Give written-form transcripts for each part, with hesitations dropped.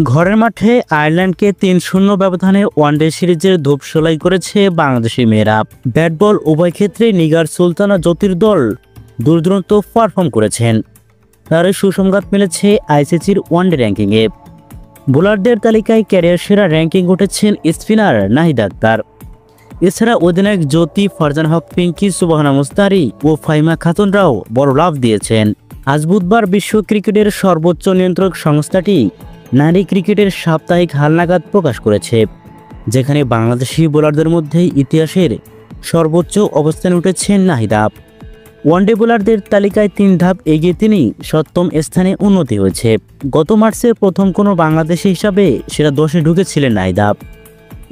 ঘরের মাঠে আয়ারল্যান্ডকে ৩-০ ব্যবধানে ওয়ানডে সিরিজের ধূপসলাই করেছে বাংলাদেশি মেয়েরা। ব্যাট বল উভয় ক্ষেত্রে নিগার সুলতানা জ্যোতির দল দুর্দান্ত পারফর্ম করেছেন। তার সুসংবাদ মিলেছে আইসিসির ওয়ানডে র্যাঙ্কিংয়ে। বোলারদের তালিকায় ক্যারিয়ার সেরা র্যাঙ্কিং উঠেছেন স্পিনার নাহিদ আক্তার। এছাড়া অধিনায়ক জ্যোতি, ফারজানা হক পিঙ্কি, সুবহানা মুস্তারি ও ফাহিমা খাতুনরাও বড় লাভ দিয়েছেন। আজ বুধবার বিশ্ব ক্রিকেটের সর্বোচ্চ নিয়ন্ত্রক সংস্থাটি নারী ক্রিকেটের সাপ্তাহিক হালনাগাদ প্রকাশ করেছে, যেখানে বাংলাদেশি বোলারদের মধ্যে ইতিহাসের সর্বোচ্চ অবস্থানে উঠেছেন নাহিদা। ওয়ানডে বোলারদের তালিকায় ৩ ধাপ এগিয়ে তিনি ৭ম স্থানে উন্নতি হয়েছে। গত মার্চে প্রথম কোনো বাংলাদেশি হিসাবে সেরা 10-এ ঢুকেছিলেন নাহিদা।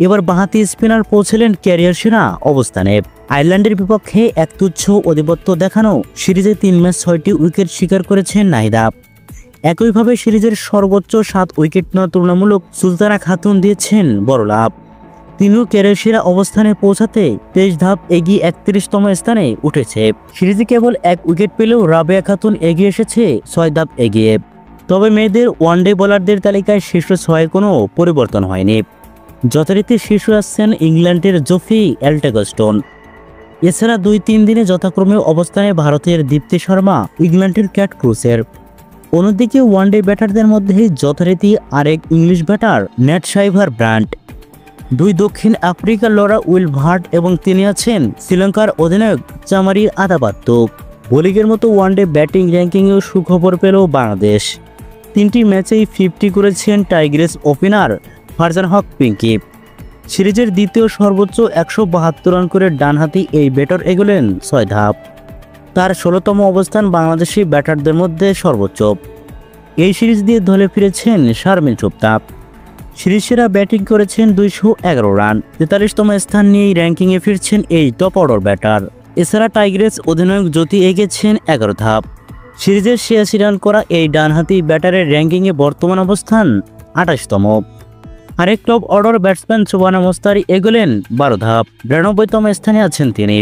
এবার বাঁহাতি স্পিনার পৌঁছলেন ক্যারিয়ার সেরা অবস্থানে। আয়ারল্যান্ডের বিপক্ষে এক তুচ্ছ আধিপত্য দেখানো সিরিজে ৩ ম্যাচ ৬টি উইকেট শিকার করেছেন নাহিদা। একইভাবে সিরিজের সর্বোচ্চ 7 উইকেট নেওয়া তুলনামূলক সুলতানা খাতুন দিয়েছেন বড় লাভ। তিনিও ক্যারিয়ার সেরা অবস্থানে পৌঁছাতে 23 ধাপ এগিয়ে 31তম স্থানে উঠেছে। সিরিজে কেবল 1 উইকেট পেলেও রাবেয়া খাতুন এগিয়ে এসেছে 6 ধাপ এগিয়ে। তবে মেয়েদের ওয়ানডে বোলারদের তালিকায় শীর্ষ 6-এ কোনো পরিবর্তন হয়নি। যথারীতি শীর্ষে আসছেন ইংল্যান্ডের জোফি এলটেগস্টোন। এছাড়া 2-3 দিনে যথাক্রমে অবস্থানে ভারতের দীপ্তি শর্মা, ইংল্যান্ডের ক্যাট ক্রুসের। অন্যদিকে ওয়ানডে ব্যাটারদের মধ্যে যথারীতি আরেক ইংলিশ ব্যাটার নেট সাইভার ব্রান্ট, 2 দক্ষিণ আফ্রিকার লরা উইলভার্ট এবং তিনি আছেন শ্রীলঙ্কার অধিনায়ক চামারি আদাবাত্ত। বোলিংয়ের মতো ওয়ানডে ব্যাটিং র্যাঙ্কিংয়েও সুখবর পেল বাংলাদেশ। 3টি ম্যাচেই 50 করেছেন টাইগ্রেস ওপেনার ফারজানা হক পিঙ্কি। সিরিজের দ্বিতীয় সর্বোচ্চ 172 রান করে ডানহাতি এই ব্যাটার এগোলেন 6 ধাপ। তার 16তম অবস্থান বাংলাদেশি ব্যাটারদের মধ্যে সর্বোচ্চ। এই সিরিজ দিয়ে দলে ফিরেছেন শারমিন সুপ্তা। সিরিজ সেরা ব্যাটিং করেছেন 211 রান। 43তম স্থান নিয়ে র্যাঙ্কিংয়ে ফিরছেন এই টপ অর্ডার ব্যাটার। এছাড়া টাইগ্রেস অধিনায়ক জ্যোতি এগেছেন 11 ধাপ। সিরিজের 86 রান করা এই ডানহাতি ব্যাটারের র্যাঙ্কিংয়ে বর্তমান অবস্থান 28তম। আরেক টপ অর্ডার ব্যাটসম্যান সুবহানা মুস্তারি এগোলেন 12 ধাপ। 92তম স্থানে আছেন তিনি।